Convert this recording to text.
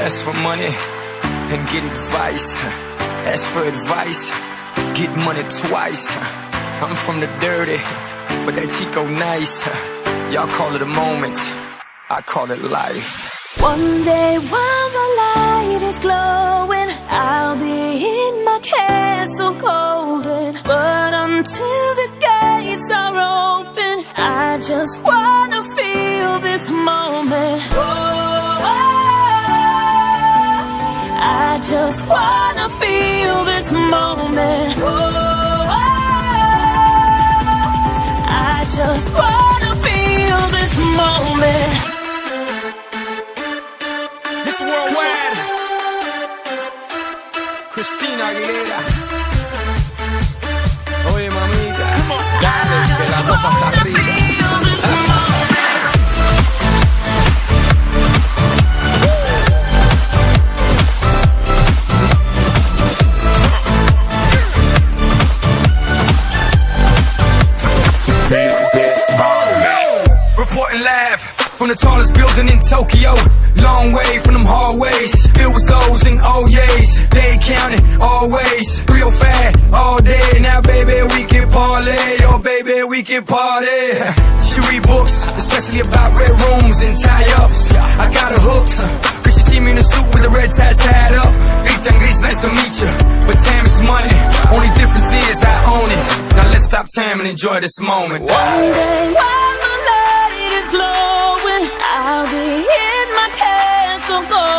ask for money and get advice. Ask for advice, get money twice. I'm from the dirty, but that Chico nice. Y'all call it a moment, I call it life. One day while my light is glowing, I'll be in my castle golden. But until the gates are open, I just wanna feel this moment. Oh, I just wanna feel this moment. Oh, I just wanna feel this moment. Miss Worldwide, Christina Aguilera. Oye, mamita, dale, que la cosa está arriba. Reporting live from the tallest building in Tokyo. Long way from them hallways, filled with O's and O's. They counting always, real fat all day. Now baby we can parlay, oh baby we can party. She read books, especially about red rooms and tie-ups. I got her hooked, cause she see me in a suit with a red tie tied up. Rita and Gris, nice to meet you, but time is money. Only difference is I own it. Now let's stop time and enjoy this moment. One day while my light is glowing, I'll be in my castle golden.